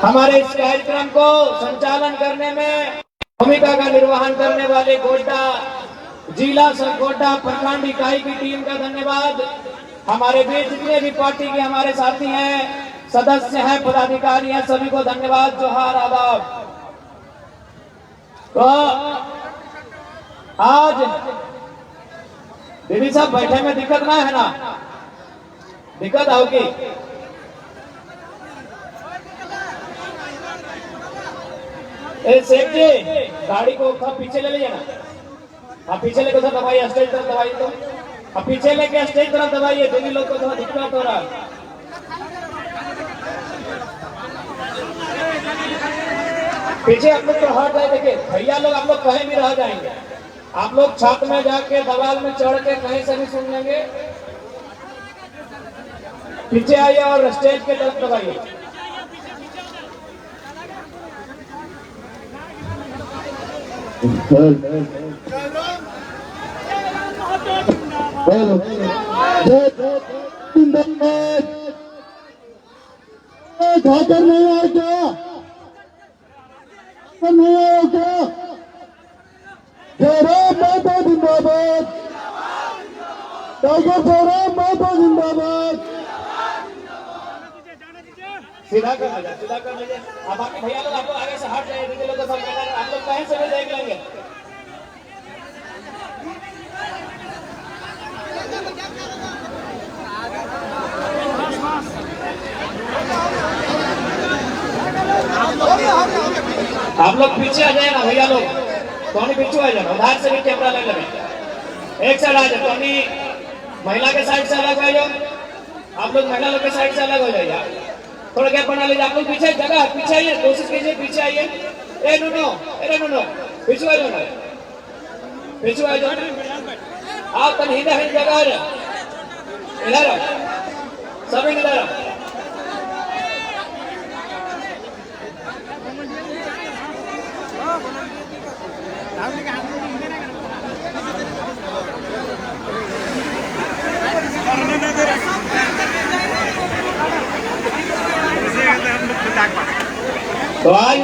हमारे इस कार्यक्रम को संचालन करने में भूमिका का निर्वहन करने वाले गोड्डा जिला गोड्डा प्रखंड इकाई की टीम का धन्यवाद। हमारे बीच जितने भी पार्टी के हमारे साथी हैं, सदस्य हैं, पदाधिकारी हैं, सभी को धन्यवाद, जोहार, आदाब। तो आज दीदी साहब बैठे में दिक्कत ना है ना? दिक्कत होगी? सेठ जी गाड़ी को पीछे ले लीजिए ना। आप पीछे लेके तो दबाइए, स्टेज तरफ दबाइए। तो अब पीछे लेके स्टेज तरफ दबाइए, दीदी लोग को थोड़ा दिक्कत हो रहा है। पीछे आप लोग तो हट जाए। देखिए भैया लोग आप लोग कहीं भी रह जाएंगे, आप लोग छत में जाके दीवार में चढ़ के कहीं से भी सुन लेंगे। पीछे आइए और स्टेज के तरफ दबाइए। ठाकर नहीं आए क्या? नहीं आए क्या? जयराम माता जिंदाबाद, डॉक्टर जयराम माता जिंदाबाद। सीधा कर लीजिए, सीधा कर लीजिए। अब आपके भैया लोग आपको आगे से हट जाइए, दीदी लोग को सब आप लोग कहीं से भी देख लेंगे। आप लोग पीछे आ जाए ना भैया लोग, तो पीछे आ जाए, उधार से भी कैमरा ले लेंगे। एक साइड आ जाए, तो महिला के साइड से अलग हो जाओ। आप लोग महिला लोग के साइड से अलग हो जाइए, थोड़ा गैप बना लीजिए। आप लोग पीछे जगह पीछे आइए, कोशिश कीजिए पीछे आइए। ए नो पीछे आ जाओ, पीछे आ जाओ। आप तन इधर जगह इधर सब इधर। तो आज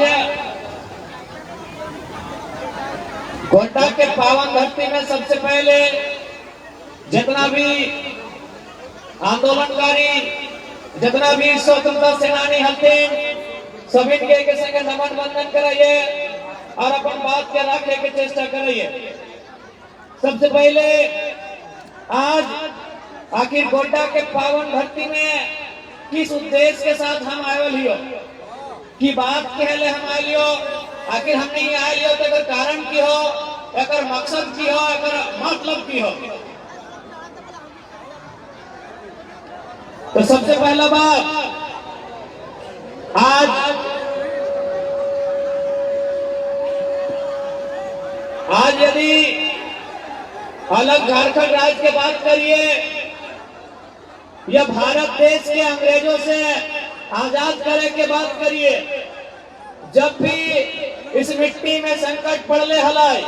गोड्डा के पावन धरती में सबसे पहले जितना भी आंदोलनकारी, जितना भी स्वतंत्रता सेनानी हल्थीन, सभी के संग नमन वंदन कराइए और अपन बात के रखने की चेष्टा कराइए। सबसे पहले आज आखिर गोड्डा के पावन धरती में किस उद्देश्य के साथ हम आए लियो की बात कहले हम आए लियो। आखिर हमने ये आए लियो तो अगर कारण की हो, अगर मकसद की हो, अगर मतलब की हो। तो सबसे पहला बात, आज यदि अलग झारखंड राज्य की बात करिए या भारत देश के अंग्रेजों से आजाद करे के बात करिए, जब भी इस मिट्टी में संकट पड़ले हलाय,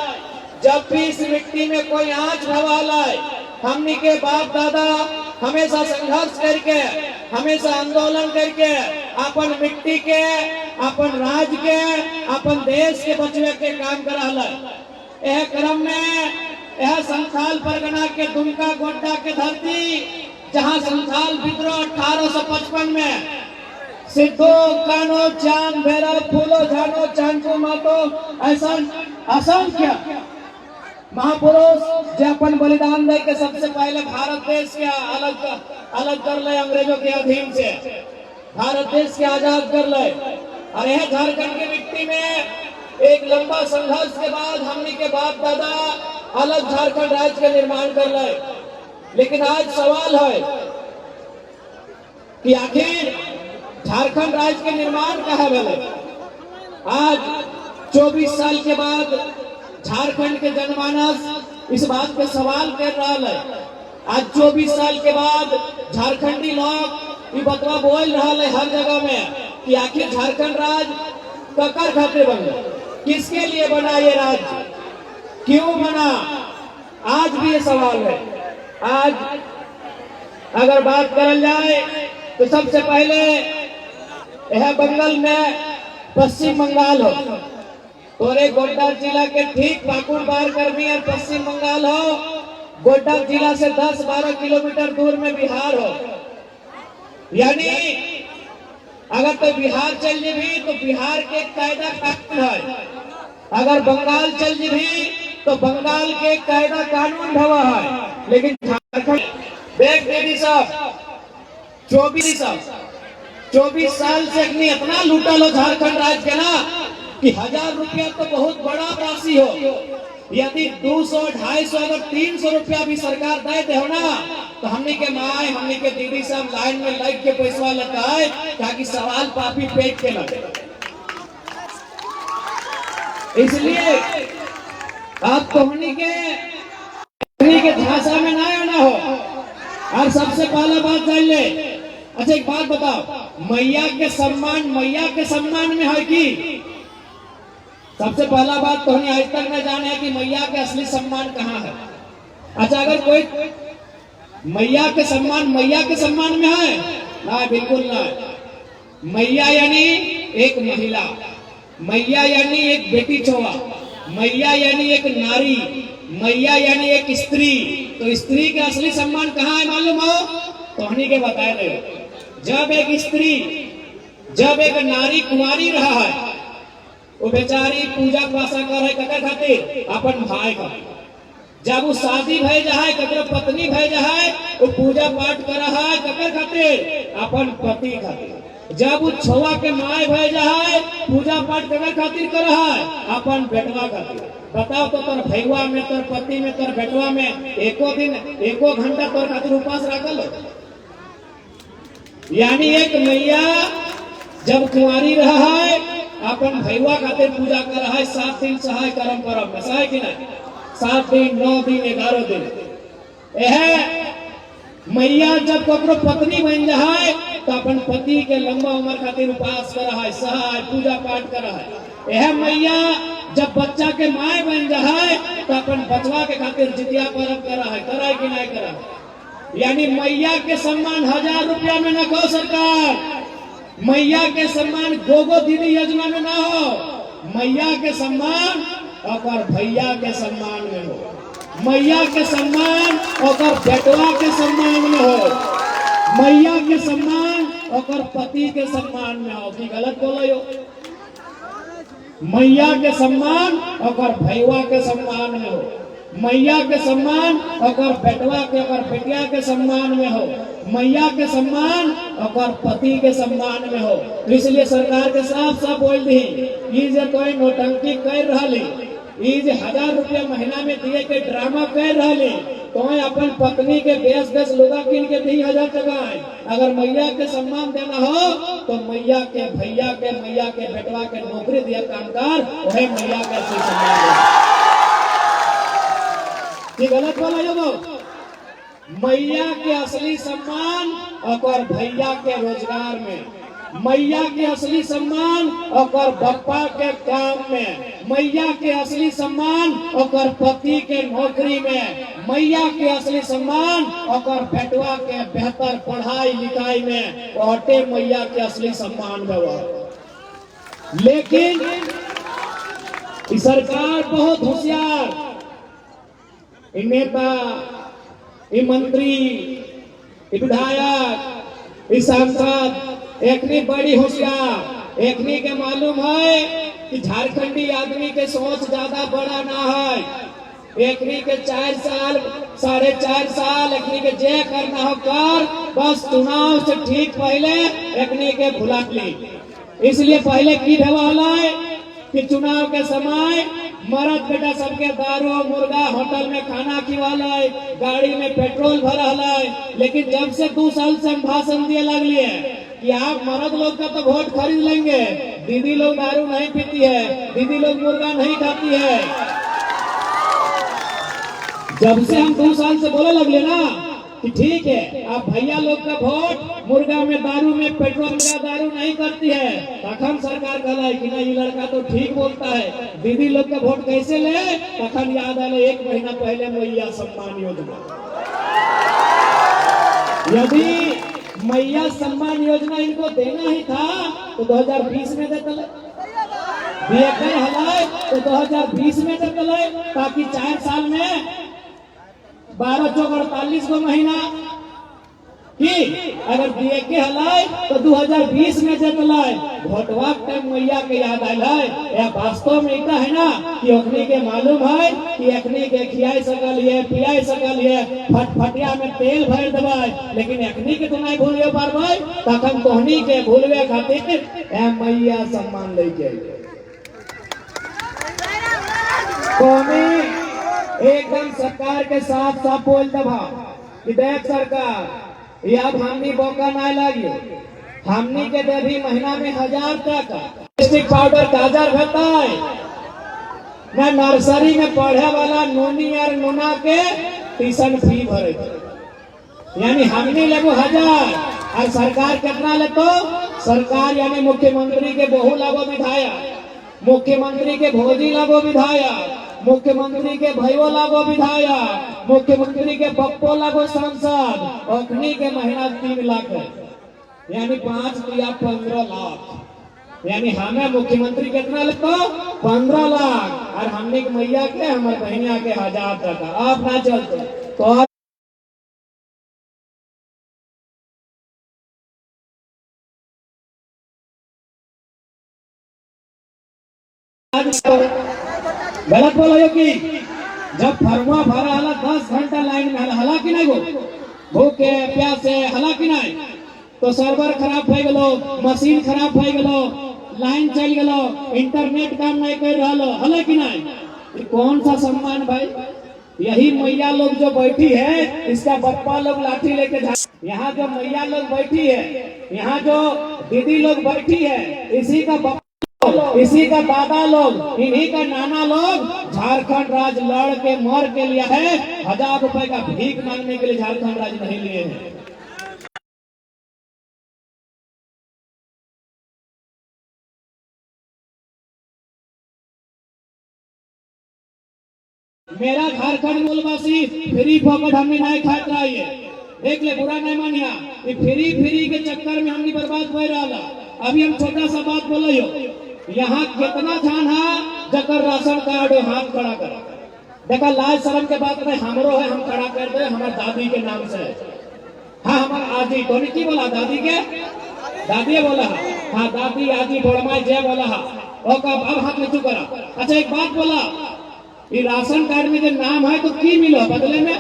जब भी इस मिट्टी में कोई आंच भवालाय, हमनी के बाप दादा हमेशा संघर्ष करके, हमेशा आंदोलन करके अपन मिट्टी के, अपन राज्य के, अपन देश के बचवे के काम करा। यह क्रम में यह संथाल परगना के दुमका गोड्डा के धरती, जहां संथाल विद्रोह 1855 में सिद्धो कानो चांद भैरव फूलो झानो चांदो मातो ऐसा असंख्य महापुरुष जो अपन बलिदान दे के सबसे पहले भारत देश के अलग कर ले, अंग्रेजों के अधीन से भारत देश के आजाद कर ले। और यह झारखंड की मिट्टी में एक लंबा संघर्ष के बाद हमनी के बाप दादा अलग झारखंड राज्य का निर्माण कर ले। लेकिन आज सवाल है कि आखिर झारखंड राज्य के निर्माण कहाँ भले? आज 24 साल के बाद झारखंड के जनमानस इस बात पे सवाल कर रहा है। आज 24 साल के बाद झारखंडी लोग ये बतवा बोल रहा है हर जगह में कि आखिर झारखंड राज्य ककर खातिर बना, किसके लिए बना ये राज्य, क्यों बना? आज भी ये सवाल है। आज अगर बात करल जाए तो सबसे पहले यह बंगाल में पश्चिम बंगाल हो, तोरे गोड्डा जिला के ठीक पाकुड़ पार करनी और पश्चिम बंगाल हो। गोड्डा जिला से 10-12 किलोमीटर दूर में बिहार हो। यानी अगर तो बिहार चल जी तो बिहार के कायदा कानून है, अगर बंगाल चल जी तो बंगाल के कायदा कानून भवा है। लेकिन झारखंड देख दीदी साहब 24 साल से इतना लूटा लो झारखंड राज्य के ना कि 1000 रुपया तो बहुत बड़ा राशि हो। यदि 200, 250, अगर 300 रुपया भी सरकार दे दे हो ना तो हमने के माए हमने के दीदी सब लाइन में लग के पैसा लगाए ताकि सवाल पापी पेट के लगे। इसलिए आप तो हमने के झांसा में ना आना हो। और सबसे पहला बात जान ले। अच्छा एक बात बताओ, मैया के सम्मान में है कि सबसे पहला बात तो हमें आज तक न जाने है कि मैया के असली सम्मान कहाँ है। अच्छा अगर कोई मैया के सम्मान में है ना, बिल्कुल ना। मैया यानी एक महिला, मैया यानी एक बेटी चौवा, मैया यानी एक नारी, मैया यानी एक स्त्री। तो स्त्री का असली सम्मान कहाँ है मालूम हो? तो हनी के बताए रहे, जब एक नारी कुंवारी रहा है वो बेचारी पूजा पासा कर है ककर खातिर अपन भाई का। जब वो शादी भय जाए ककर पत्नी भय जाए वो पूजा पाठ कर रहा है ककर खातिर अपन पति खातिर। जब वो छुआ के माय भय जाए पूजा पाठ ककर खातिर कर रहा है अपन बेटवा खातिर। बताओ तो तोर भैया में, तोर पति में, तोर बेटवा में एको दिन एको घंटा तोर खातिर उपास रखल हो। यानी एक मैया जब कुंवारी रहा है अपन भैया खातिर पूजा कर रहा है। 7 दिन सहाय कर्म परम में सहाय कि नहीं, 7 दिन 9 दिन 11 दिन। यह मैया जब ककरो पत्नी बन जाए तो अपन पति के लंबा उम्र खातिर उपास कर रहा है, सहाय पूजा पाठ कर रहा है। यह मैया जब बच्चा के माय बन जाए तो अपन बचवा के खातिर जितिया पर्व कर रहा है, कराए कि नहीं करा। यानी मैया के सम्मान 1000 रुपया में न कहो सरकार, मैया के सम्मान गोगो दीदी योजना में ना हो। मैया के सम्मान और भैया के सम्मान में हो, मैया के सम्मान और बेटवा के सम्मान में हो, मैया के सम्मान और पति के सम्मान में हो। कि गलत बोलो हो? मैया के सम्मान और भैया के सम्मान में हो, मैया के सम्मान और बेटवा के और बेटिया के सम्मान में हो, मैया के सम्मान और पति के सम्मान में हो। तो इसलिए सरकार के साफ बोल दी ये जो कोई नोटंकी कर रही, ये जो 1000 रुपया महीना में दिए के ड्रामा कर रही, तो अपन पत्नी के 10 लुगा किन के 1000 टका है। अगर मैया के सम्मान देना हो तो मैया के भैया के, मैया के बेटवा के नौकरी दिया कामगार, वही मैया के सम्मान। ये गलत बोला ये वो। मैया के असली सम्मान और भैया के रोजगार में, मैया के असली सम्मान और बप्पा के काम में, मैया के असली सम्मान और पति के नौकरी में, मैया के असली सम्मान और बेटवा के बेहतर पढ़ाई लिखाई में, औटे मैया के असली सम्मान में। लेकिन सरकार बहुत होशियार, नेता, मंत्री, विधायक, सांसद एकनी बड़ी होशियार। एकनी के मालूम है कि झारखंडी आदमी के सोच ज्यादा बड़ा ना है। एकनी के 4 साल 4.5 साल एकनी के जे करना हो कर, बस चुनाव से ठीक पहले एकनी के भुला ली। इसलिए पहले की ढवाला है कि चुनाव के समय मरद बेटा सबके दारू मुर्गा होटल में खाना खिवाला है, गाड़ी में पेट्रोल भरा है। लेकिन जब से 2 साल से हम भाषण दिए लगलिए कि आप मर्द लोग का तो वोट खरीद लेंगे, दीदी लोग दारू नहीं पीती है, दीदी लोग मुर्गा नहीं खाती है। जब से हम 2 साल से बोले लगले ना कि ठीक है आप भैया लोग का वोट मुर्गा में दारू में पेट्रोल में दारू नहीं करती है, तखन सरकार कहला है कि ना ये लड़का तो ठीक बोलता है, दीदी लोग का वोट कैसे ले। तखन याद आले 1 महीना पहले मैया सम्मान योजना। यदि मैया सम्मान योजना इनको देना ही था तो 2020 में देते बीएकर हलाए तो 2020 में देते, ताकि 4 साल में 12 चौक 48 गो महीना की अगर दिए के हलाए तो 2020 में जतलाए भोटवा टाइम मैया के याद आयल है। या वास्तव में इतना है ना कि अखनी के मालूम है कि अखनी के खियाई सकल है पियाई सकल है, फटफटिया में तेल भर देवे, लेकिन अखनी के तो नहीं भूलियो पारबे, तखन तोहनी के भूलवे खातिर ए मैया सम्मान ले के कौमी एकदम सरकार के साथ साफ बोल दबा कि देख सरकार ये अब हमनी मौका ना लगी, हमनी के देवी महीना में 1000 तक प्लास्टिक पाउडर गाजर भरता है ना, नर्सरी में पढ़े वाला नोनी और नोना के ट्यूशन फी भरे, यानी हमनी लगो 1000 और सरकार कितना लेतो, सरकार यानी मुख्यमंत्री के बहू लगो विधायक, मुख्यमंत्री के भोजी लगो विधायक, मुख्यमंत्री के भैयो लागो विधायक, मुख्यमंत्री के पप्पो लागो सांसद, अखनी के महीना 3 लाख है, यानी 5 या 15 लाख, यानी हमें मुख्यमंत्री कितना लगता 15 लाख और हमने के मैया के हमारे बहनिया के 1000 टका। आप ना चलते तो गलत बोलो कि जब फरवा भरा हला 10 घंटा लाइन में हला कि नहीं, भूखे प्यासे हला कि नहीं, तो सर्वर खराब हो गलो, मशीन खराब हो गलो, लाइन चल गलो, इंटरनेट काम नहीं कर रहा हला कि नहीं, ये कौन सा सम्मान भाई। यही मैया लोग जो बैठी है इसका बप्पा लोग लाठी लेके यहाँ जो मैया लोग बैठी है, यहाँ जो दीदी लोग बैठी है, इसी का इसी का दादा लोग, इन्हीं का नाना लोग झारखंड राज्य लड़ के मर के लिया है, 1000 रुपए का भीख मांगने के लिए झारखंड राज्य नहीं लिए हैं। मेरा झारखंड मूलवासी फ्री फोकट हमने नहीं खात रहा है, देख ले बुरा नहीं मानिया, फ्री के चक्कर में हमने बर्बाद हो रहा। अभी हम छोटा सा बात बोलो, यहाँ कितना जान है जकर राशन कार्ड हाथ खड़ा कर, देखा लाज शर्म के बात नहीं, हमरो है हम खड़ा कर दे हमारे दादी के नाम से। हाँ हमारा आजी तो की बोला दादी के, दादी बोला हाँ दादी आजी बोलमा जय बोला अब हाथ में चुप करा। अच्छा एक बात बोला, ये राशन कार्ड में जो नाम है तो की मिलो बदले में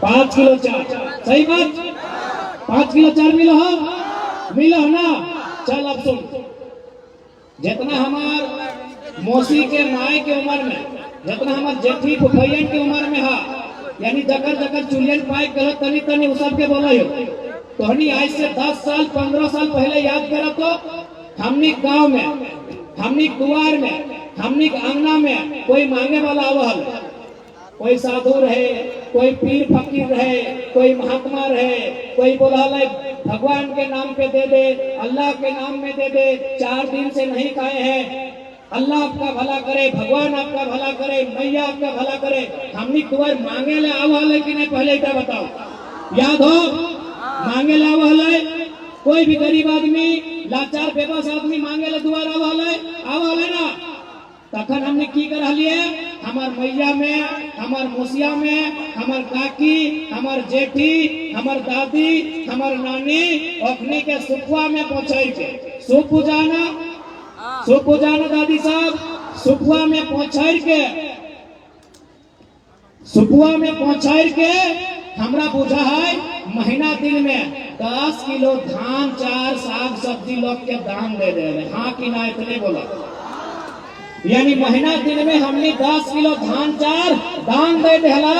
5 किलो चार, सही बात 5 किलो चार मिलो ना। चल अब सुन, जितना हमार मौसी के माए के उम्र में, जितना हमार जेठी फुफैयन के उम्र में है, यानी जकर जकर चुलियन पाई करो तनी तनी उस सब के बोला हो, तो हनी आज से 10 साल 15 साल पहले याद करो तो हमनी गांव में, हमनी कुआर में, हमनी अंगना में कोई मांगे वाला आवल, कोई साधु रहे, कोई पीर फकीर रहे, कोई महात्मा रहे, कोई बोला भगवान के नाम पे दे दे, अल्लाह के नाम में दे दे, 4 दिन से नहीं खाए हैं, अल्लाह आपका भला करे, भगवान आपका भला करे, मैया आपका भला करे। हमनी कुआर मांगे ले आवल है कि नहीं, पहले क्या बताओ, याद हो मांगे ले आवल है, कोई भी गरीब आदमी लाचार बेबस आदमी मांगे ले दुआर आवल है ना, तखन हमने की कर लिए, हमार मैया में, हमार मोसिया में, हमार काकी, हमार जेठी, हमार दादी, हमार नानी अखनी के सुखुआ में पहुंचाई के सुख पूजाना दादी साहब सुखुआ में पहुंचाई के हमरा बुझा है महीना दिन में 10 किलो धान चार साग सब्जी लोग के दाम दे दे रहे। हाँ कि ना, इतने बोला, यानी महीना दिन में हमने 10 किलो धान चार दान दे देला।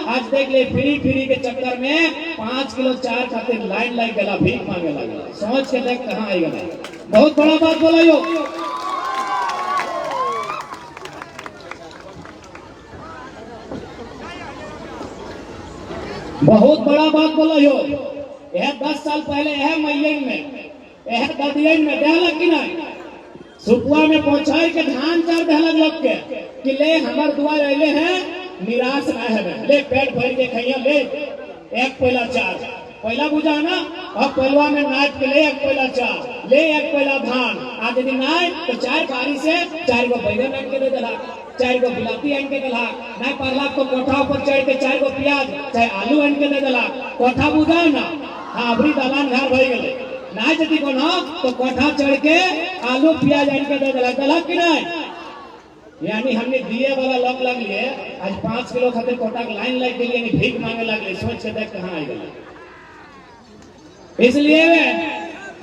आज देख ले फ्री के चक्कर में 5 किलो चार खातिर लाइन लग गला, भीख मांगे लगा, सोच के देख कहाँ आई गला। बहुत बड़ा बात बोला यो, बहुत बड़ा बात बोला यो। यह 10 साल पहले यह मैयन में, यह ददियन में देहलक कि नहीं, सुखुआ में पहुंचाए के धान चार देहलक लोग के कि ले हमार दुआर अले हैं, निराश ना है, ले पेट भर के खैया, ले एक पहला चार पहला बुझा ना, अब पहलवा में नाप के ले एक पहला चार, ले एक पहला धान, आज यदि नाय तो चार कारी से 4 गो बैगन आन के दे दला, 4 गो बिलाती आन के दला, नाय परला तो कोठा ऊपर चढ़ के 4 गो प्याज चाहे आलू आन के दे दला, कोठा बुझा ना, हाँ अबरी दालान घर भर गए, नाय यदि को ना तो कोठा चढ़ के आलू प्याज आन के दे दला, दला कि नहीं? यानी हमने दिए वाला लग लिए, आज 5 किलो खातिर कोटा की लाइन लग गई, यानी भीख मांगे लगे, सोच के देख कहाँ आ गए। इसलिए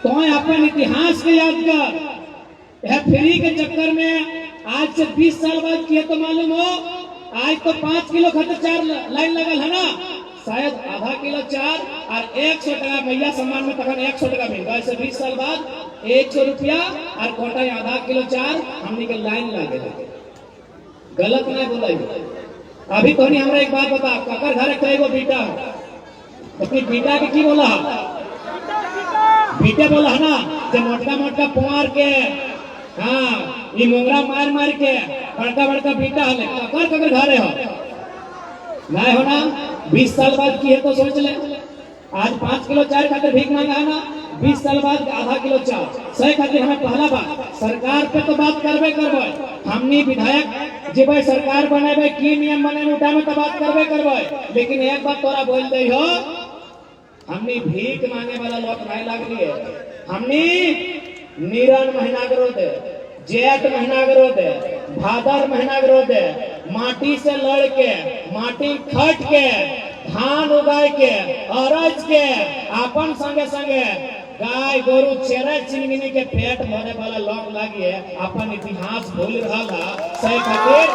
तो अपन इतिहास के याद कर, यह फ्री के चक्कर में आज से 20 साल बाद किया तो मालूम हो, आज तो 5 किलो खातिर 4 लाइन लगल है ना, शायद आधा किलो 4 और 100 टका भैया सम्मान में तक 100 टका मिल गया। 20 साल बाद 100 रुपया और कोटा आधा किलो 4 हमने के लाइन लगे, गलत नहीं बोला। अभी तो नहीं हमरा एक बात बता, ककर घर कई गो बेटा है, अपनी बेटा के की बोला, बेटे बोला है ना, जो मोटका मोटका पुआर के, हाँ ये मोंगरा मार मार के बड़का बड़का बेटा है, ककर घरे हो नहीं होना। 20 साल बाद की है तो सोच ले, आज 5 किलो 4 खातिर भीख मांगा है ना, 20 साल बाद आधा किलो 4 सही खातिर हमें पहला बात सरकार पे तो बात करबे करबे, हमनी विधायक जब सरकार बनेबे की नियम बने उठा में तो बात करबे करबे, लेकिन एक बात तोरा बोल दे हो, हमनी भीख मांगे वाला लोग नहीं लग रही है, हमनी नीरन महीना करो दे, जेठ महीना करो दे, भादर महीना करो दे, माटी से लड़ के, माटी खट के, धान उगाए के, अरज के, अपन संगे संगे गाय गोरु चेरे चिंगनी के पेट भरे वाला लोग लगे, अपन इतिहास भूल रहा सही खातिर,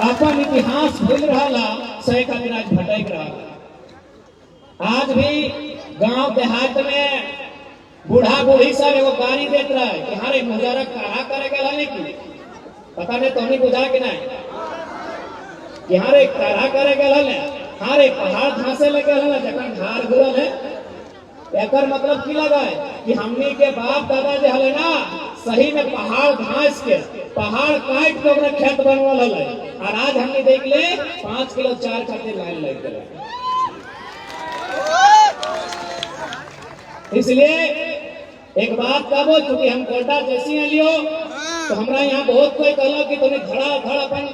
अपन इतिहास भूल रहा सही खातिर आज भटक रहा। आज भी गांव देहात में बूढ़ा बूढ़ी सब एगो गाड़ी देते रहे कि हाँ रे मुजारा कहा करेगा लाने की, पता नहीं तो नहीं बुझा कि नहीं, कि हाँ रे कहा करेगा लाने, हाँ रे पहाड़ धांसे लगे लाने, जखन धार घुरल है, एकर मतलब की लगा है कि हमनी के बाप दादा जो हले ना, सही में पहाड़ घास के, पहाड़ काट के ओकरा खेत बनवल हले, और आज हमने देख ले 5 किलो 4 खातिर लाइन लग गए। इसलिए एक बात कहो, क्योंकि हम कोटा जैसी लियो तो हमरा यहाँ बहुत कोई कहला कि तुम्हें धड़ा धड़ अपन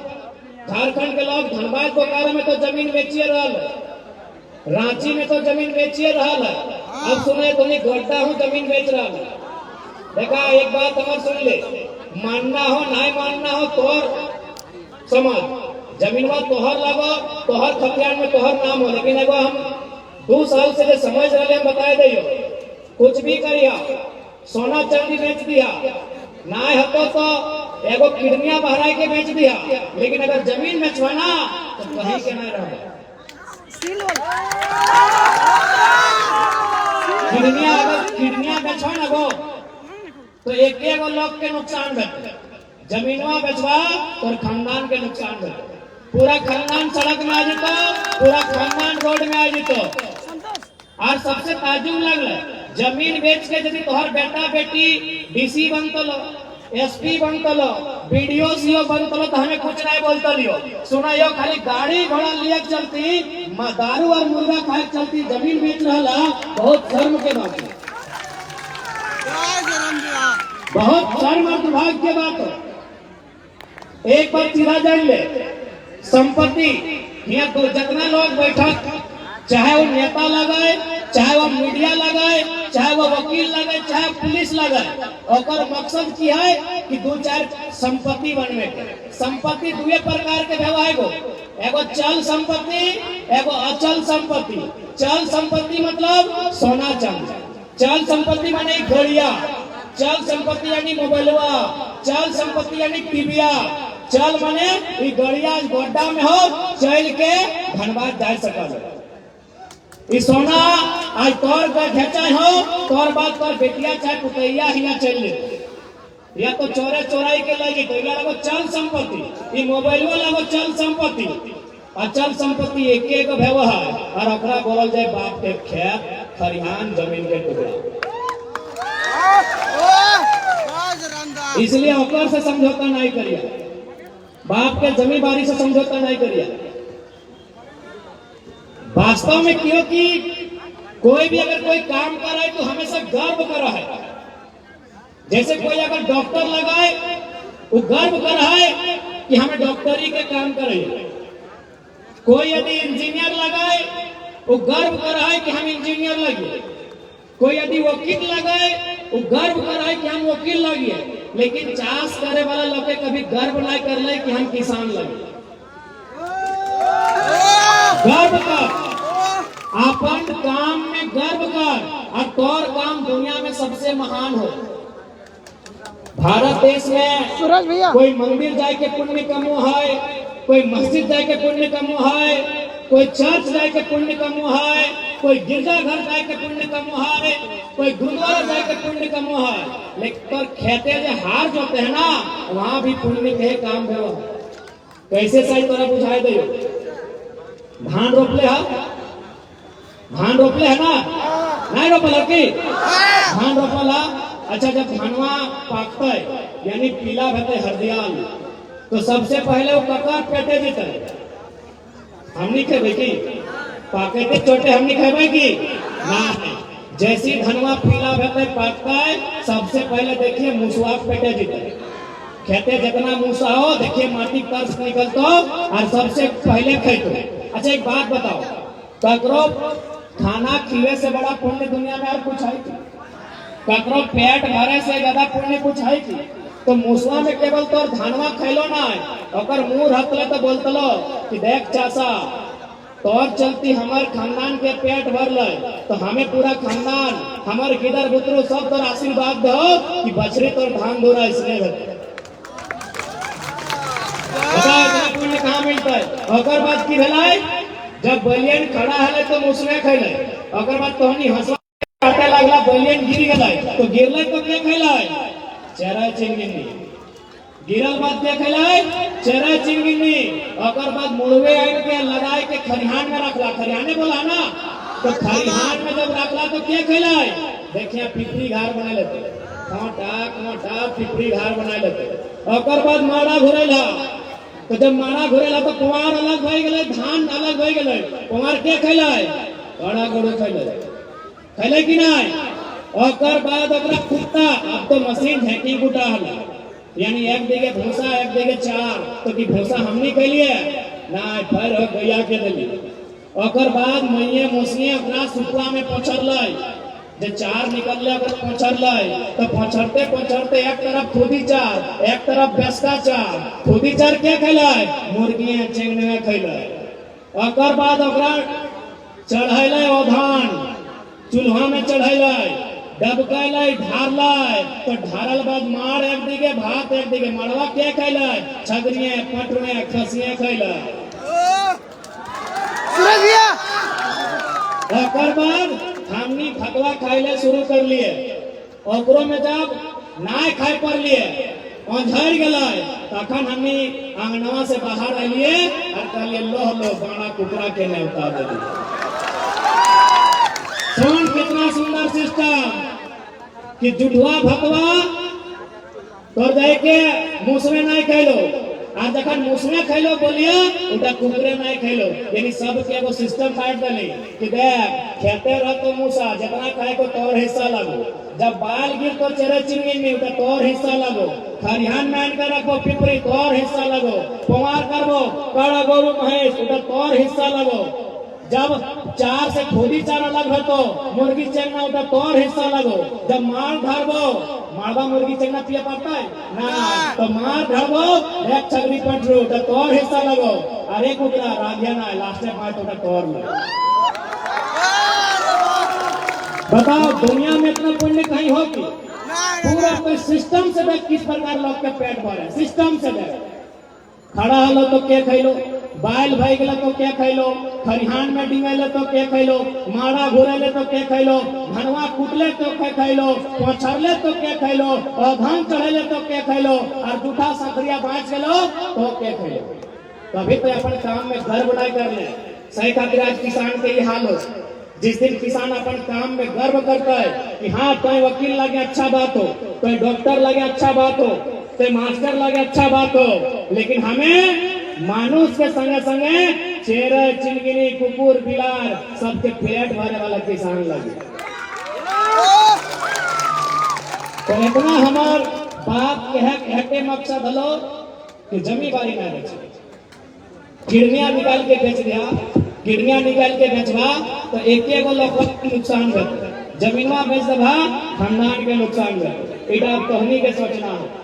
झारखंड के लोग धनबाद बोकारो में तो जमीन बेचिए रहा, रांची में तो जमीन बेचिए रहा, अब सुने तुम्हें गोड्डा हूँ जमीन बेच रहा। देखा एक बात हमारे सुन ले, मानना हो नहीं मानना हो तोहर समझ, जमीनवा तोहर लगो, तोहर खतियान में तोहर नाम हो, लेकिन एगो हम 2 साल से जो समझ रहे हैं बताए दियो, कुछ भी करिया, सोना चांदी बेच दिया, ना हतो तो एगो किडनिया बहराई के बेच दिया, लेकिन अगर जमीन बेचवाना तो कहीं के ना रहा। किडनिया बेचवाना गो तो एक लोग के नुकसान बेचे, जमीनवा बेचवा और खानदान के नुकसान बेचे, पूरा खानदान सड़क में आ जेतो, पूरा खानदान रोड में आ जेतो। और सबसे ताजुब लगल, जमीन बेच के यदि तोहर बेटा बेटी डीसी बनतलो, एसपी बनतलो, बीडीओ सीओ बनतलो तो हमें कुछ नहीं बोलता लियो, सुना यो खाली गाड़ी घोड़ा लिए चलती, दारू और मुर्गा खाए चलती, जमीन बेच रहा, बहुत शर्म के बात है, बहुत शर्म और दुर्भाग्य के बात है। एक बात सीधा जान ले, संपत्ति यहाँ तो जितना लोग बैठक, चाहे वो नेता लगाए, चाहे वो मीडिया लगाए, चाहे वो वकील लगाए, चाहे पुलिस लगाए, और मकसद की है कि 2-4 संपत्ति बनवे के। संपत्ति 2 प्रकार के व्यवहार को, एगो चल संपत्ति, एगो अचल संपत्ति। चल संपत्ति मतलब सोना चांदी, चल संपत्ति माने घड़िया, चल संपत्ति यानी मोबाइलवा, चल संपत्ति यानी टीविया, चल माने ई गड़िया गोड्डा में हो चल के धनबाद जा सकल, ई सोना आज तोर का घेचा हो, तोर बात तोर बेटिया चाहे पुतैया हिया चल ले, या तो चोरे चोराई के लगी तो इला लगो चल संपत्ति, ई मोबाइलवा लगो चल संपत्ति। अचल संपत्ति एक व्यवहार और ओकरा बोलल जाए बाप के खेत खरिहान जमीन के टुकड़ा। इसलिए ओकर से समझौता नहीं करिए, बाप के जमींदारी से समझौता नहीं करिए। वास्तव में क्यों कि कोई भी अगर कोई काम कर रहा है तो हमेशा गर्व कर रहा है। जैसे कोई अगर डॉक्टर लगाए वो गर्व कर रहा है कि हमें डॉक्टरी के काम करें। कोई यदि इंजीनियर लगाए वो गर्व कर रहा है कि हम इंजीनियर लगे। कोई यदि वकील लगाए वो गर्व कर रहा है कि हम वकील लगे। लेकिन चाष करे वाला लोग के कभी गर्व नहीं कर ले कि हम किसान लगे। गर्व कर, अपन काम में गर्व कर और तोर काम दुनिया में सबसे महान हो। भारत देश में कोई मंदिर जाए के पुण्य कमो है, कोई मस्जिद जाए के पुण्य कमो है, कोई चर्च जाए के पुण्य कमो है, कोई गिरजाघर जाए के पुण्य कमो है, कोई गुरुद्वारा जाए के पुण्य कमो है। लेकिन खेते जो हार जोते हैं ना वहां भी पुण्य के काम भेव। कैसे सही तोरा बुझाई दे। धान रोपले है, धान रोपले है ना, नहीं रोपल की धान रोपला। अच्छा, जब धानवा पाकता है यानी पीला भते हरदियाल तो सबसे पहले वो ककर पेटे जीते हमनी खेबे की पाके के चोटे हमनी खेबे की ना। जैसी धनवा पीला भते पाकता है सबसे पहले देखिए मूसवा पेटे जीते। खेते जितना मूसा हो देखिए माटी कर्स निकलतो और सबसे पहले खेतो। अच्छा एक बात बताओ, ककरो खाना खिले से बड़ा पुण्य दुनिया में और कुछ है? ककरो पेट भरे से ज्यादा पुण्य कुछ है की? तो मूसवा में केवल तो धानवा खैलो ना और मुंह रखले तो बोलतलो कि देख चाचा तोर चलती हमार खानदान के पेट भर ले तो हमें पूरा खानदान हमार गिदर बुतरू सब तोर आशीर्वाद दो कि बछड़ी तोर धान धोरा इसलिए पुण्य कहाँ मिलता है। और बात की भेलाई जब बलियन खड़ा है तो मुसवे खैले। अगर बात तोहनी हंसवा काटे लगला बलियन गिर गए तो गिरले तो क्या खैलाय? चेहरा चिंगिनी। गिरल बात क्या खैलाय? चेहरा चिंगिनी। अगर बात मुड़वे आइन के लगाए के खरिहान में रखला, खरिहाने बोला ना, तो खरिहान में जब रखला तो क्या खैलाय? देखिए पिपरी घर बना लेते, खोटा पिपरी घर बना लेते। अगर बाद माड़ा घुरेला तो जब माड़ा घुरेला तो कुंवार अलग हो गए, धान अलग हो गए। कुंवार क्या खैलाय? बड़ा गड़ू खैले कि नहीं? और बाद अगर कुत्ता अब तो मशीन झेंकी गुटा हला यानी एक देगे भूसा एक देगे चार तो कि भूसा हमनी कैलिए ना फिर गैया के दिली। और बाद मैये मोसनी अपना सुपड़ा में पछरले जे चार निकलले अगर पछरले तो पछरते पछरते एक तरफ खुदी चार एक तरफ बेस्ता चार। खुदी चार क्या खैले? मुर्गियां चेंगने खैले। और बाद चढ़ैले ओधान चूल्हा में चढ़ैले डबकैले ढारले तो ढारल बाद मार एक दिगे भात एक दिगे। मड़वा क्या खैले? छगरिये पटवे खसिये खैले। और बाद हमनी भगवा खाइले शुरू कर लिए। ओकरो में जब नाय खाए पर लिए झड़ गए तखन हमनी आंगनवा से बाहर आइए और कहलिए लो बाणा कुकरा के न्योता दे दी। सुन कितना सुंदर सिस्टम कि जुठवा भगवा तोर जाए के मुसवे नहीं खैलो आज जखन मुसवे खैलो बोलिए उटा कुकरे नहीं खैलो यानी सब के एगो सिस्टम काट देली कि देख खेते रह तो मूसा जितना खाए को तोर हिस्सा लगो। जब बाल गिर तो चेहरे चिंगिन नहीं उटा तोर हिस्सा लगो। खरिहान में आनकर रखो पिपरी तोर हिस्सा लगो। कुंवार करबो काड़ा गोरु महेश उटा तोर हिस्सा लगो। जब चार से खोदी चार अलग है तो मुर्गी चेंगना उठा तोर हिस्सा लगो। जब मार धरबो मारवा मुर्गी चेंगना पिया पाता है ना तो मार धरबो एक छगरी पटरू उठा तोर हिस्सा लगो। अरे कुकरा राधिया ना लास्ट में पाए तो उठा तोर लगो। बताओ दुनिया में इतना पुण्य कहीं हो कि पूरा कोई सिस्टम से देख किस प्रकार लोग के पेट भरे सिस्टम से देख। खड़ा हलो तो क्या खैलो बाल भाई गला तो क्या खैलो खरिहान में डिंगले तो क्या खैलो माड़ा घुरेले तो क्या खैलो धनवा कुटले तो क्या खैलो पछरले तो क्या खैलो और धान चढ़ेले तो क्या खैलो और जूठा सकरिया बाँच गलो तो क्या खैलो। कभी तो अपन काम में घर बनाई कर ले। सही खातिर आज किसान के ये हाल हो। जिस दिन किसान अपन काम में गर्व करता है कि हाँ कोई वकील लगे अच्छा बात हो कोई डॉक्टर लगे अच्छा बात हो कोई मास्टर लगे अच्छा बात हो लेकिन हमें मानुष के संगे संगे चेरा चिलगिरी कुकुर बिलार सबके पेट भरे वाला किसान लगे। तो इतना हमार बात कह के मकसद हलो कि जमी बारी में बेचे, किडनियां निकाल के बेच दिया, किडनियां निकाल के बेचवा तो एक लोग के नुकसान कर, जमीनवा बेच दबा खानदान के नुकसान कर। इटा तोहनी के सोचना है।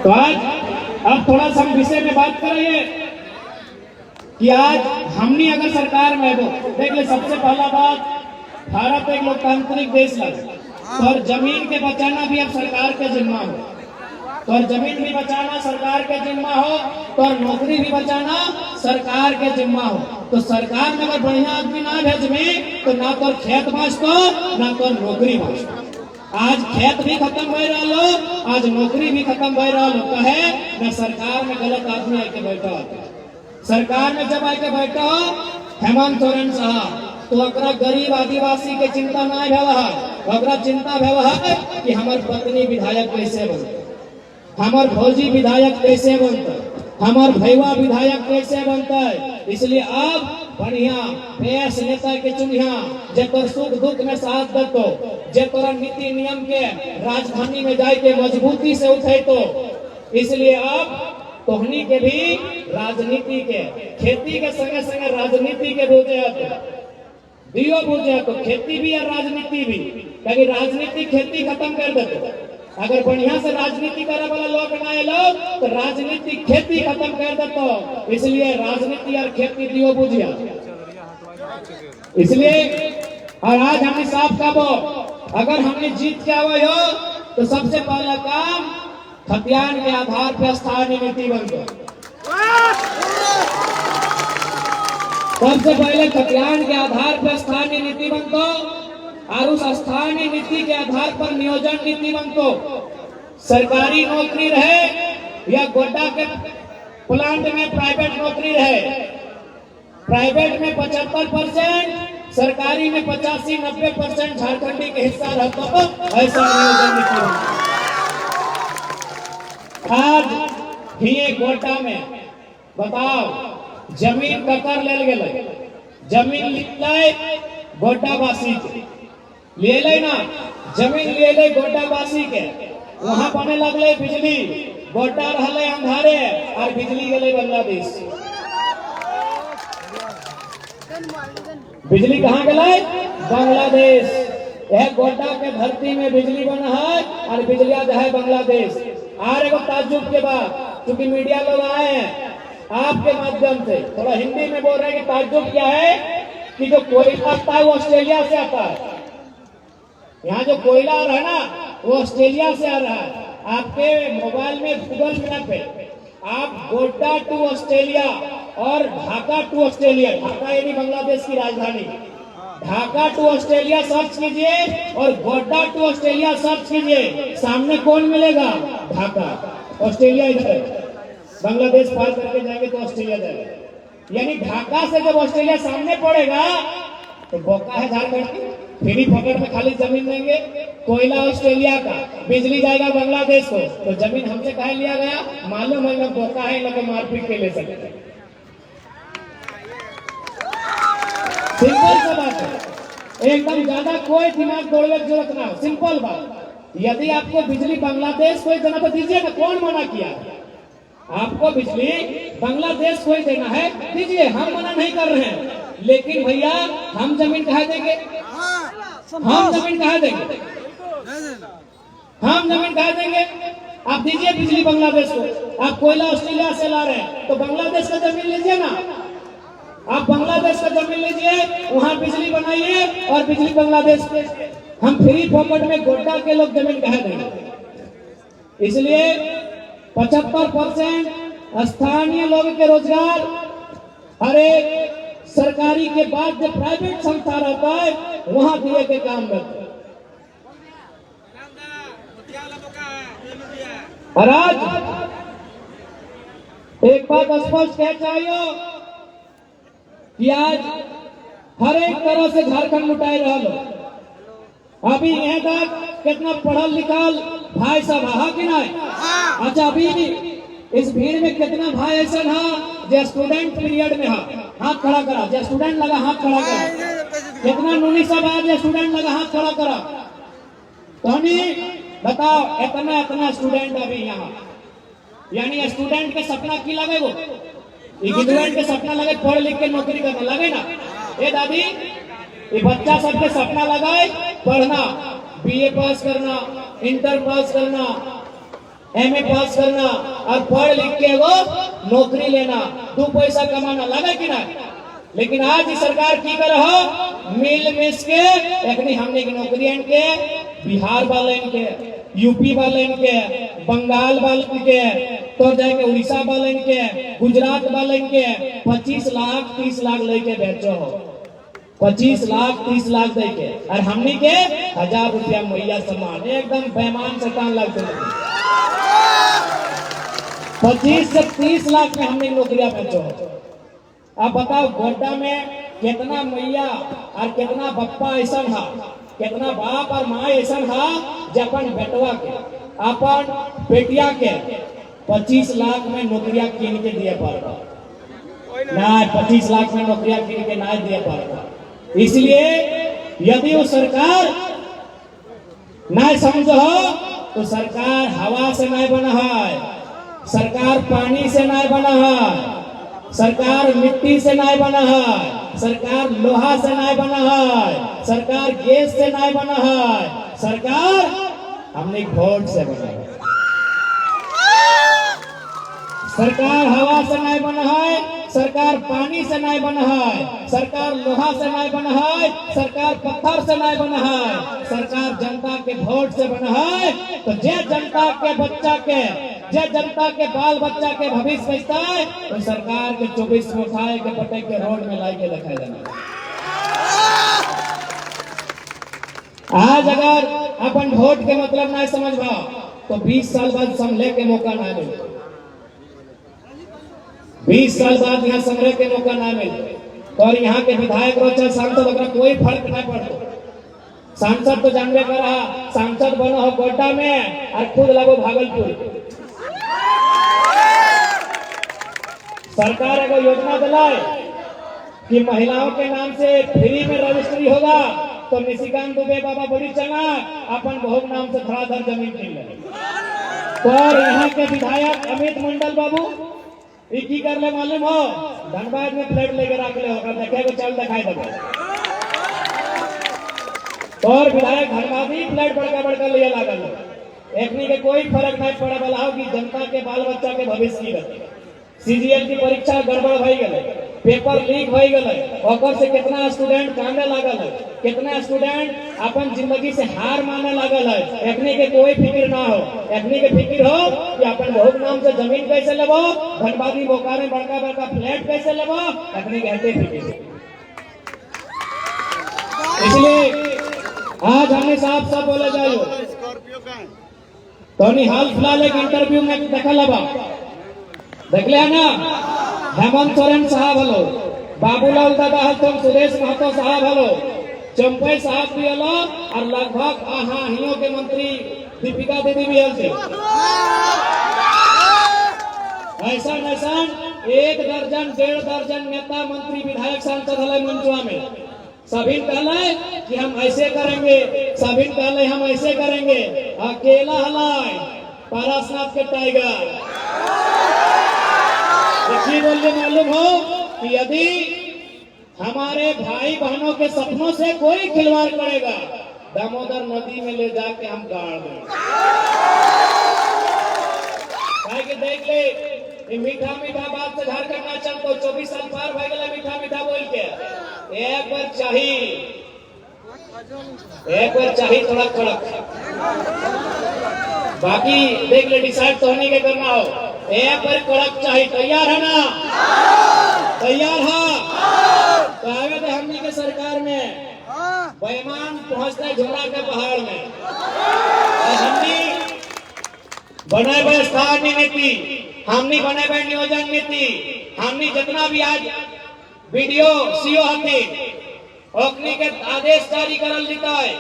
तो आज अब थोड़ा सा हम विषय में बात करेंगे कि आज हमने अगर सरकार में हो, देख ले सबसे पहला बात, भारत एक लोकतांत्रिक देश है और जमीन के बचाना भी अब सरकार के जिम्मा हो, तो जमीन भी बचाना सरकार के जिम्मा हो, तो नौकरी भी बचाना सरकार के जिम्मा हो। तो सरकार में अगर बढ़िया आदमी ना भेजमी तो ना तो खेत बाँचतो ना तो नौकरी बाँचतो। आज खेत भी खत्म हो रहा लो, आज नौकरी भी खत्म हो रहा लो। कहे न सरकार में गलत आदमी आके बैठा हो, सरकार में जब आके बैठा हो हेमंत सोरेन साहब, तो अकरा गरीब आदिवासी के चिंता ना भेला है, अकरा चिंता भेला है कि हमार पत्नी विधायक कैसे बनते, हमार भौजी विधायक कैसे बनते, हमार भैया विधायक कैसे बनता है। इसलिए अब बढ़िया बेस नेता के चुनिया जे तोर सुख दुख में साथ देतो, जे तोरा नीति नियम के राजधानी में जाए के मजबूती से उठे। तो इसलिए अब तोहनी के भी राजनीति के खेती के संगे संगे राजनीति के बोझे दियो बोझे, तो खेती भी और राजनीति भी, क्योंकि राजनीति खेती खत्म कर देते। अगर बढ़िया से राजनीति करे वाला लोग ना लोग तो राजनीति खेती खत्म कर देतो। इसलिए राजनीति और खेती दियो बुझिया। इसलिए और आज हमने साफ कहो, अगर हमने जीत के आवे हो तो सबसे पहला काम खतियान के आधार पर स्थानीय नीति बनतो। सबसे पहले खतियान के आधार पर स्थानीय नीति बनतो और उस स्थानीय नीति के आधार पर नियोजन नीति बनतो। सरकारी नौकरी रहे या गोड्डा के प्लांट में प्राइवेट नौकरी रहे, प्राइवेट में 75%, सरकारी में 85-90% झारखंडी के हिस्सा रहता हो, ऐसा नियोजन नीति बनता। आज भी गोड्डा में बताओ जमीन ककर ले गेले, जमीन लिखले गोड्डावासी के ले ले ना, जमीन ले ले गोड्डावासी के, वहां बने लगले बिजली, गोड्डा रहले अंधारे और बिजली गेले बांग्लादेश। बिजली कहाँ गए? बांग्लादेश। यह गोड्डा के धरती में बिजली बना है और बिजलिया जो है बांग्लादेश। और एगो ताज्जुब के बाद, क्योंकि मीडिया लोग आए हैं आपके माध्यम से थोड़ा हिंदी में बोल रहे हैं कि ताज्जुब क्या है कि जो कोयला आता है वो ऑस्ट्रेलिया से आता है। यहाँ जो कोयला आ रहा है ना वो ऑस्ट्रेलिया से आ रहा है। आपके मोबाइल में गूगल मैप पे आप गोड्डा टू ऑस्ट्रेलिया और ढाका टू ऑस्ट्रेलिया, ढाका यानी बांग्लादेश की राजधानी, ढाका टू ऑस्ट्रेलिया सर्च कीजिए और गोड्डा टू ऑस्ट्रेलिया सर्च कीजिए, सामने कौन मिलेगा? ढाका। ऑस्ट्रेलिया इधर, बांग्लादेश पार करके जाएंगे तो ऑस्ट्रेलिया जाएगा। यानी ढाका से जब ऑस्ट्रेलिया सामने पड़ेगा तो बोका है झारखंड की, फ्री पॉकेट में खाली जमीन देंगे, कोयला ऑस्ट्रेलिया का, बिजली जाएगा बांग्लादेश को। तो जमीन हमसे कहे लिया गया? मालूम है ना बोका है, लगे मारपीट के ले सकते। सिंपल सा बात है, एकदम ज्यादा कोई दिमाग दौड़ने की जरूरत ना हो, सिंपल बात। यदि आपको बिजली बांग्लादेश को देना तो दीजिए ना, कौन मना किया? आपको बिजली बांग्लादेश को देना है दीजिए, हम मना नहीं कर रहे हैं। लेकिन भैया हम जमीन कहाँ देंगे? हम जमीन कहाँ देंगे? हम जमीन कहाँ देंगे? आप दीजिए बिजली बांग्लादेश को। आप कोयला ऑस्ट्रेलिया से ला रहे हैं तो बांग्लादेश का जमीन लीजिए ना, आप बांग्लादेश का जमीन लीजिए, वहां बिजली बनाइए और बिजली बांग्लादेश के। हम फ्री पॉकेट में गोड्डा के लोग जमीन कहाँ देंगे? इसलिए 75% स्थानीय लोगों के रोजगार, हर एक सरकारी के बाद जो प्राइवेट संस्था रहता है वहां दिए के काम करते हैं। और आज एक बात स्पष्ट कह चाहिए कि आज हर एक तरह से झारखंड लुटाए रहा। अभी यहाँ तक कितना पढ़ल लिखल भाई सब हा कि नहीं? अच्छा, अभी इस भीड़ में कितना भाई ऐसा है जो स्टूडेंट पीरियड में है? हाथ खड़ा करा। जो स्टूडेंट लगा हाथ खड़ा करा। कितना नूनी सब है जो स्टूडेंट लगा हाथ खड़ा करा। टोनी बताओ, इतना इतना स्टूडेंट अभी यहाँ, यानी स्टूडेंट के सपना की लगे? वो स्टूडेंट के सपना लगे पढ़ लिख के नौकरी करना लगे ना? ये दादी, ये बच्चा सबके सपना लगाए पढ़ना, बीए पास करना, इंटर पास करना, एमए पास करना और पढ़ लिख के वो नौकरी लेना, 2 पैसा कमाना लगे कि ना? लेकिन आज ही सरकार की कर हो मिल मिस के एखनी हमने की नौकरियन के बिहार वालन के, यूपी वालन के, बंगाल वालन के, तो जाके उड़ीसा वालन के, गुजरात वालन के 25 लाख 30 लाख लेके बेचो हो। 25 लाख 30 लाख दे के, और हमने के 1000 रुपया मुहैया सामान, एकदम बेमान सतान लगते हैं। 25 से 30 लाख में हमने नौकरियां बेचो हो। अब बताओ गोड्डा में कितना मैया और कितना बप्पा ऐसा है, कितना बाप और माँ ऐसा है जो अपन बेटवा के, अपन बेटिया के 25 लाख में नौकरियां कीन के दिए पाएगा ना? 25 लाख में नौकरियां कीन के ना दिए पाएगा। इसलिए यदि वो सरकार ना समझो तो सरकार हवा से नहीं बना है, सरकार पानी से नहीं बना है, सरकार मिट्टी से नहीं बना है, सरकार लोहा से नहीं बना है, सरकार गैस से नहीं बना है, सरकार हमने वोट से बना है। सरकार हवा से नहीं बना है, सरकार पानी से नहीं बना है, सरकार लोहा से नहीं बना है, सरकार पत्थर से नहीं बना है, सरकार जनता के वोट से बना है। तो जे जनता के बच्चा के, जे जनता के बाल बच्चा के भविष्य बचता है, तो सरकार के 24 में उठाए के पटे के रोड में लाई के दिखाई देना। आज अगर अपन वोट के मतलब नहीं समझ पा तो 20 साल बाद समझे के मौका ना मिले। 20 साल बाद यहाँ समझे के मौका ना मिले। और यहाँ के विधायक रोचा सांसद अगर कोई फर्क नहीं पड़ता। सांसद तो जानवे कर रहा, सांसद बनो हो गोड्डा में और खुद लगो भागलपुर। सरकार अगर योजना दिलाए कि महिलाओं के नाम से फ्री में रजिस्ट्री होगा तो निशिकांत दुबे बाबा बड़ी चना अपन बहु नाम से धड़ाधड़ जमीन किन ले। और यहाँ के विधायक अमित मंडल बाबू की कर ले मालूम हो, धनबाद में फ्लैट लेकर रख ले होगा, देखे को चल दिखाई देगा। और विधायक धनबादी फ्लैट बड़का ले लागल, एकनी के कोई फर्क नहीं पड़ा वाला हो कि जनता के बाल बच्चा के भविष्य की गति। सीजीएल की परीक्षा गड़बड़ भई गए, पेपर लीक भई गए, ओकर से कितना स्टूडेंट कांदे लागल है, कितना स्टूडेंट अपन जिंदगी से हार माने लागल है। एकनी के कोई फिक्र ना हो, एकनी के फिक्र हो कि अपन बहुत नाम से जमीन कैसे लेबो, धनबादी बोकारो बड़का बड़का फ्लैट कैसे लेबो, एकनी के हटे फिक्र। इसलिए आज हमने साफ साफ बोले जाइयो। तो हाल फिलहाल एक इंटरव्यू में देखा लबा, देख लिया ना, हेमंत सोरेन साहब हलो, बाबूलाल दादा हलो, सुरेश महतो साहब हलो, चंपई साहब भी हलो, और लगभग हियो के मंत्री दीपिका दीदी भी हल थे। ऐसा 1 दर्जन 1.5 दर्जन नेता मंत्री विधायक सांसद हले मंचुआ में। सभी कहले कि हम ऐसे करेंगे, सभी कहले हम ऐसे करेंगे। अकेला हलाय पारसनाथ के टाइगर। देखिए बोलिए, मालूम हो कि यदि हमारे भाई बहनों के सपनों से कोई खिलवाड़ करेगा, दामोदर नदी में ले जाके हम गाड़ देंगे। देख ले, ये मीठा मीठा बात से झाड़ करना चाहता हूँ। 24 साल पार भाई गला मीठा मीठा बोल के एक बार चाहिए थोड़ा कड़क। बाकी देख ले, डिसाइड तो होने के करना हो, एक बार कड़क चाहिए। तैयार है ना? तैयार है तो आगे थे हमनी के सरकार में बेईमान पहुंचते झोड़ा के पहाड़ में। हमनी बने हुए स्थानीय नीति, हमनी बने हुए नियोजन नीति, हमनी जितना भी आज वीडियो सीओ हती ओकनी के आदेश जारी करल जीता है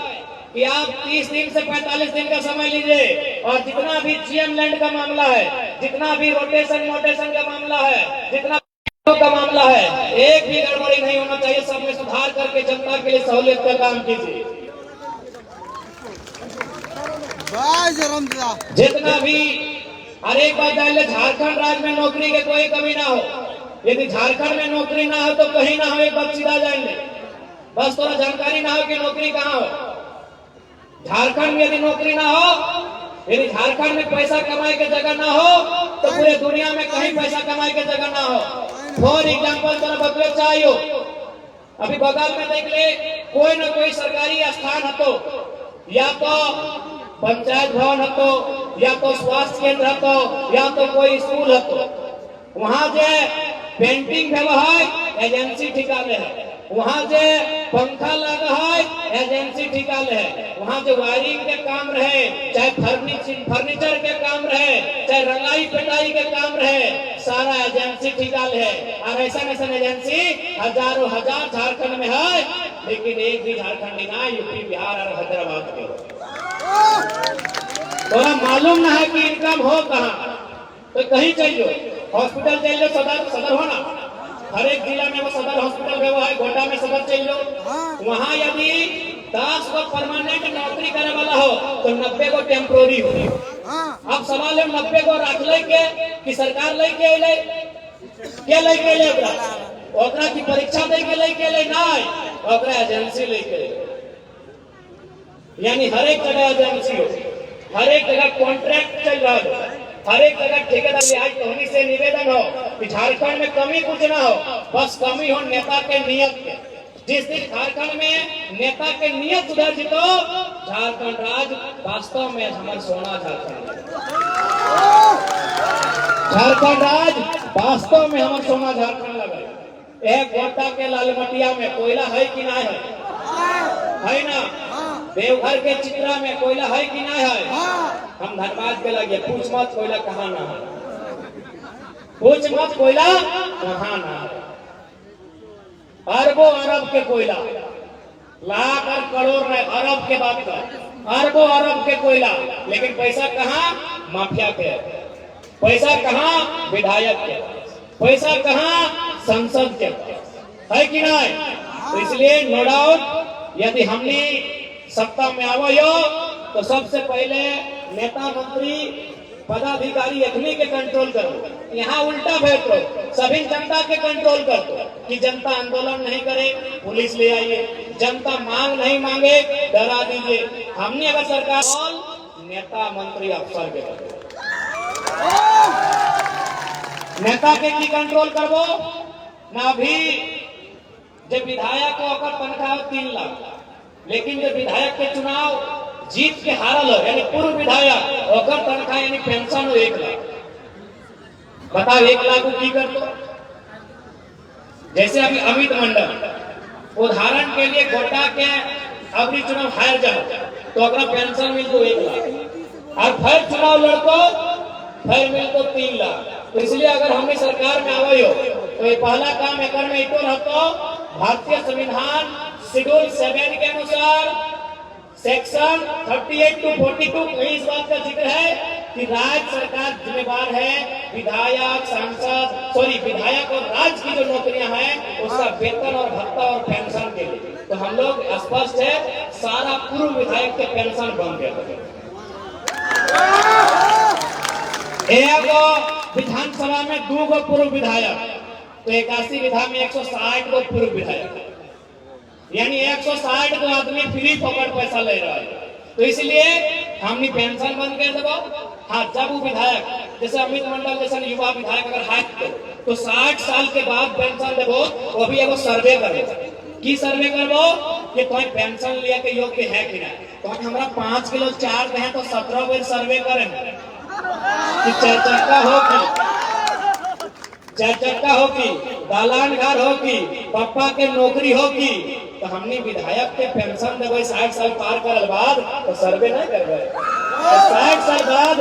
कि आप 30 दिन से 45 दिन का समय लीजिए और जितना भी जीएम लैंड का मामला है, जितना भी रोटेशन मोटेशन का मामला है, जितना का मामला है, एक भी गड़बड़ी नहीं होना चाहिए। सब में सुधार करके जनता के लिए सहूलियत का काम कीजिए। जितना भी हर एक बात जान ले, झारखंड राज्य में नौकरी के कोई कमी ना हो। यदि झारखंड में नौकरी ना हो तो कहीं ना हो, एक बात सीधा जान ले। बस थोड़ा जानकारी ना हो कि नौकरी कहाँ हो। झारखंड में यदि नौकरी ना हो, यदि झारखंड में पैसा कमाए के जगह ना हो, तो पूरे दुनिया में कहीं पैसा कमाए के जगह ना हो। फॉर एग्जाम्पल तरह बतले चाहिए, अभी बगल में देख ले, कोई ना कोई सरकारी स्थान हतो, या तो पंचायत भवन हतो, या तो स्वास्थ्य केंद्र हतो, या तो कोई स्कूल हतो। वहां जे पेंटिंग है एजेंसी ठिकाने है, वहां जे पंखा लगा है एजेंसी ठिकाने है, वहां जो वायरिंग के काम रहे, चाहे फर्नीचर के काम रहे, चाहे रंगाई पिटाई के काम रहे, सारा एजेंसी ठिकाने है। और ऐसा एजेंसी हजारों हजार झारखंड में है, लेकिन एक भी झारखंडी ना, यूपी बिहार और हैदराबाद में। थोड़ा मालूम ना है कि इनकम हो कहाँ, तो कहीं चाहिए हॉस्पिटल चाहिए, सदर हो ना, हर एक जिला में वो सदर हॉस्पिटल है, वो है गोड्डा में सदर चाहिए। वहाँ यदि 10 को परमानेंट नौकरी करे वाला हो तो 90 को टेम्पोररी हो। अब सवाल है 90 को रख ले के कि सरकार लेके ले क्या लेके ले, ओकरा की परीक्षा दे के लेके ले ना, ओकरा एजेंसी लेके ले। यानी हर एक जगह एजेंसी हो, हर एक जगह कॉन्ट्रैक्ट चल रहा है, हर एक जगह ठेकेदार। आज धोनी से निवेदन हो कि झारखंड में कमी कुछ ना हो, बस कमी हो नेता के नियत के। जिस दिन झारखंड में नेता के नियत सुधर जितो, झारखंड राज्य वास्तव में हमारा सोना झारखंड, झारखंड राज्य वास्तव में हमारा सोना झारखंड लगे। एक गोड्डा के लालमटिया में कोयला है कि ना है ना? देवघर के चित्रा में कोयला है कि ना है? हम धनबाद के लगे, पूछ मत कोयला कहाँ ना है, पूछ मत कोयला कहाँ ना है। अरबों अरब के कोयला, लाख और करोड़ नहीं, अरब के बात कर, अरबों अरब के कोयला, लेकिन पैसा कहाँ? माफिया के। पैसा कहाँ? विधायक के। पैसा कहाँ? संसद के, है कि नहीं? तो इसलिए नो डाउट यदि हमने सत्ता में आवो तो सबसे पहले नेता मंत्री पदाधिकारी अखनी के कंट्रोल करो। यहाँ उल्टा बैठो, सभी जनता के कंट्रोल कर दो कि जनता आंदोलन नहीं करे, पुलिस ले आइए, जनता मांग नहीं मांगे, डरा दीजिए। हमने अगर सरकार नेता मंत्री अफसर के नेता के की कंट्रोल करबो ना। भी जब विधायक को अगर तनख्वाह 3 लाख, लेकिन जो विधायक के चुनाव जीत के हारल हो, यानी पूर्व विधायक ओकर तनख्वाह यानी पेंशन हो 1 लाख। बताओ 1 लाख की कर दो। जैसे अभी अमित मंडल उदाहरण के लिए गोड्डा के अबरी चुनाव हार जाओ तो अगर पेंशन मिल तो 1 लाख, और फिर चुनाव लड़को फिर मिल तो 3 लाख। तो इसलिए अगर हमने सरकार में आवे हो तो ये पहला काम एक में इतो रहतो, भारतीय संविधान शेड्यूल 7 के अनुसार सेक्शन 38 to 42 में इस बात का जिक्र है कि राज्य सरकार जिम्मेवार है विधायक विधायक और राज्य की जो नौकरियां हैं उसका वेतन और भत्ता और पेंशन के लिए। तो हम लोग स्पष्ट है, सारा पूर्व विधायक के पेंशन बन गए। विधानसभा में 2 गो पूर्व विधायक, तो 81 विधा में 160 गो पूर्व विधायक, यानी 160 को आदमी फ्री फोकट पैसा ले रहा है। तो इसलिए हमने पेंशन बंद कर देबो। हाँ, जब वो विधायक जैसे अमित मंडल जैसा युवा विधायक अगर है तो 60 साल के बाद पेंशन देबो, वो भी एगो सर्वे करबो। की सर्वे करबो कि कोई पेंशन लिया के योग्य है कि नहीं। तो हमारा 5 किलो चार रहे तो 17 बेर सर्वे करें कि 4 चक्का हो कि 4 चक्का हो कि दालान घर हो कि पापा के नौकरी हो कि। तो हमने विधायक के पेंशन देवे 60 साल पार करल बाद तो सर्वे नहीं करबे। 60 साल बाद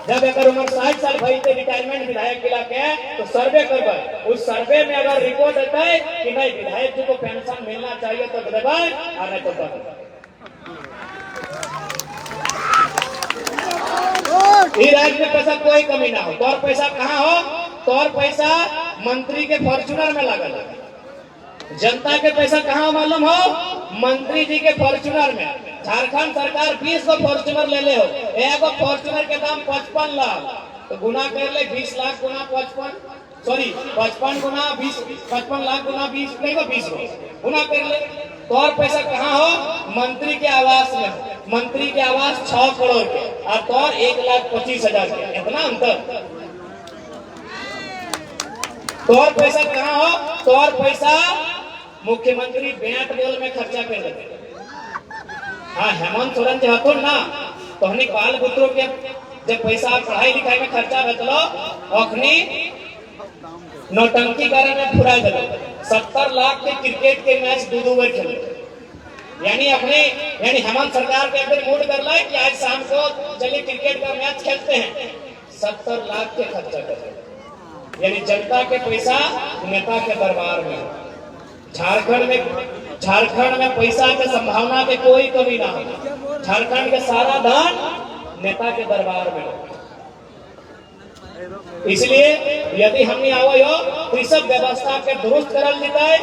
जब एक उम्र 60 साल भई ते रिटायरमेंट विधायक मिला के तो सर्वे करबे। उस सर्वे में अगर रिपोर्ट आता है कि नहीं विधायक जी को पेंशन मिलना चाहिए तो देबे, और नहीं तो ये राज्य में पैसा कोई कमी ना हो। तोर पैसा कहाँ हो? तोर पैसा मंत्री के फॉर्चूनर में लगा लगा। जनता के पैसा कहाँ मालूम हो? मंत्री जी के फॉर्चूनर में। झारखंड सरकार 20 को फॉर्चूनर ले ले हो, एक फॉर्चूनर के दाम 55 लाख, तो गुना कर ले 20 लाख गुना 55, सॉरी 55 गुना 20, 55 लाख गुना 20 नहीं तो 20 गुना कर ले। तो और पैसा कहाँ हो? मंत्री के आवास में। मंत्री के आवास 6 करोड़ के और तो 1,25,000 के, इतना अंतर। तो और पैसा कहाँ हो? तो और पैसा मुख्यमंत्री बैट बॉल में खर्चा कर देते। हाँ, हेमंत सोरेन जी हतो ना, तो हमने बाल बुतरों के जब पैसा पढ़ाई लिखाई में खर्चा बचलो, अखनी नौटंकी करे में फुरा दिलो। 70 लाख के क्रिकेट के मैच 2-2 बार खेले। यानी हेमंत सरकार के अंदर मूड कर ला कि आज शाम को चलिए क्रिकेट का मैच खेलते हैं, 70 लाख के खर्चा कर। यानी जनता के पैसा नेता के दरबार में। झारखंड में पैसा के संभावना के कोई कमी ना हो। झारखंड के सारा धन नेता के दरबार में हो। इसलिए यदि हमने आवो तो सब व्यवस्था के दुरुस्त करल जीता है।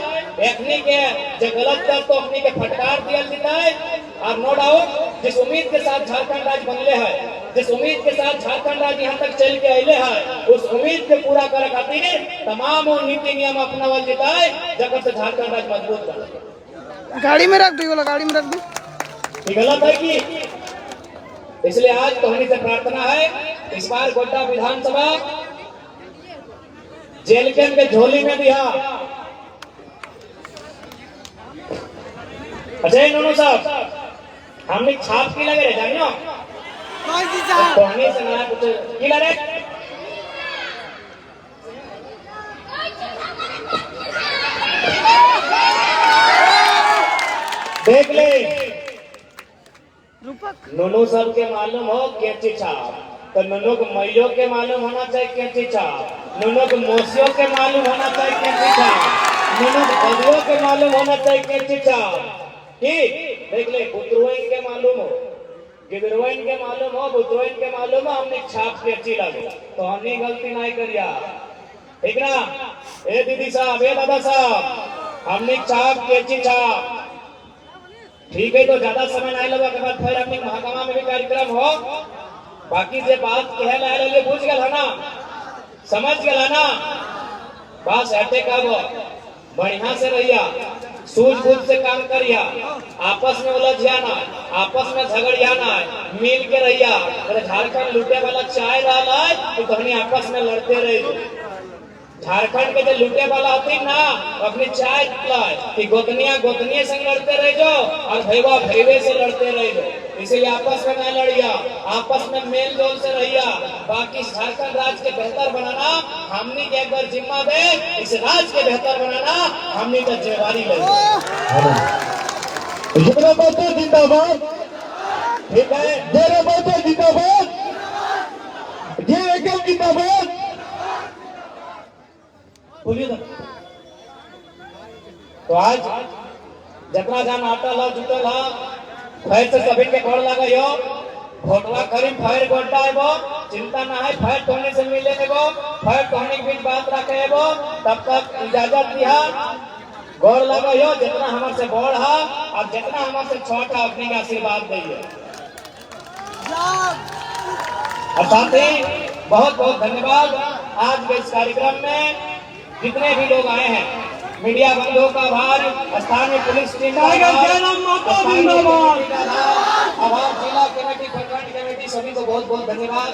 एखनी के जो गलत कर तो अपनी के फटकार दियल जीता है। और नो डाउट जिस उम्मीद के साथ झारखंड राज्य बनले है, जिस उम्मीद के साथ झारखंड राज्य यहाँ तक चल के अले है, उस उम्मीद के पूरा करे खातिर तमाम नीति नियम अपनावल जीता है, जगह से झारखंड राज्य मजबूत बने। गाड़ी में रख दी, बोला गाड़ी में रख दी। गलत है कि? इसलिए आज तोहनी से प्रार्थना है, इस बार गोड्डा विधानसभा जेल के झोली में दिया। अच्छा इन्होंने साहब हमने छाप की लगे रहे जानियो तोहनी से नया कुछ की लगे देख ले। नोनो सब के मालूम हो कैची छाप, तो नोनो के मैयों के मालूम होना चाहिए कैची छाप, नोनो के मौसियों के मालूम होना चाहिए कैची छाप, नोनो के बदियों के मालूम होना चाहिए कैची छाप। ठीक देख ले, बुतरुइन के मालूम हो, गिदरुइन के मालूम हो, बुतरुइन के मालूम हो, हमने छाप कैची लगे तो हमने गलती नहीं करिया। ठीक ना? ए दीदी साहब, ए दादा साहब, हमने छाप कैची छाप। ठीक है, तो ज्यादा समय नहीं लगा के बाद फिर अपनी महकमा में भी कार्यक्रम हो। बाकी जे बात कहे ला बुझ गया ना, समझ गया ना, बस हटे कब बढ़िया से रहिया, सूझबूझ से काम करिया, आपस में उलझिया ना, आपस में झगड़िया ना, मिल के रहिया। अरे झारखंड लूटे वाला चाय रहा है तो हमने आपस में लड़ते रहे। झारखंड के जो लूटे वाला होती ना, अपनी चाय कि गोतनिया से लड़ते रह जाओ और भैया भैवे से लड़ते रह जाओ। इसलिए आपस में न लड़िया, आपस में मेल जोल से रहिया। बाकी झारखंड राज्य के बेहतर बनाना हमने के एक बार जिम्मा दे, इस राज्य के बेहतर बनाना हमने का जिम्मेवारी ले। जिंदाबाद, ठीक है, जिंदाबाद, ये एकल जिंदाबाद। बोलिए तो आज जितना जान आता ला जुटल हा, फैर से सभी के गोड़ लगा यो, घोटवा करीब फैर गोड्डा है वो, चिंता ना है, फैर तोहनी से मिले है वो, फैर तोहनी के बीच बात रखे है वो, तब तक इजाजत दिया। गोड़ लगा यो, जितना हमारे से बोड़ हा और जितना हमारे से छोटा अपने का आशीर्वाद दिए। और साथ ही बहुत बहुत धन्यवाद आज के इस कार्यक्रम में जितने भी लोग आए हैं, मीडिया बंधुओं का आभार, स्थानीय पुलिस टीम का आभार, जिला कमेटी, प्रखंड कमेटी, सभी को बहुत बहुत धन्यवाद।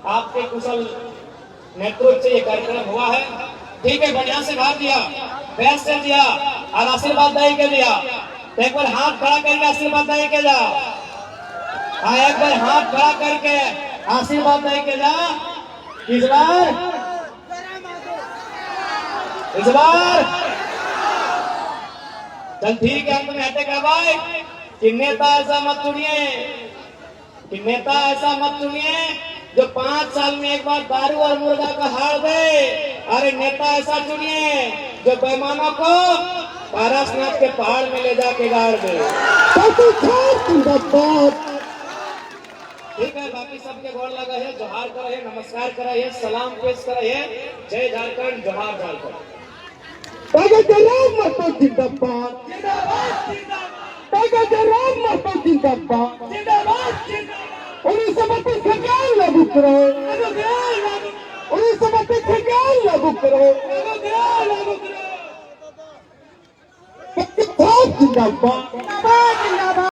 आपके कुशल नेतृत्व से ये कार्यक्रम हुआ है। ठीक है, बढ़िया से भाग दिया, बेस्ट से दिया और आशीर्वाद दे के दिया। तो एक बार हाथ खड़ा करके आशीर्वाद दे के जा। हाँ, एक बार हाथ खड़ा करके आशीर्वाद दे के जा। इस बार चल ठीक है, अंत में हटे का भाई कि नेता ऐसा मत चुनिए, कि नेता ऐसा मत चुनिए जो 5 साल में एक बार दारू और मुर्गा का हार दे। अरे नेता ऐसा चुनिए जो बेईमानों को पारसनाथ के पहाड़ में ले जाके गाड़ दे। ठीक है, बाकी सबके गोड़ लगा है, जोहार करा है, नमस्कार करा है, सलाम पेश करा है। जय झारखंड, जोहार झारखंड। ताकत राम महतो जिंदाबाद ताकत राम महतो जिंदाबाद उन्नीस सौ 32 ठेकेदार लागू करो उन्नीस सौ 32 ठेकेदार लागू करो जिंदाबाद।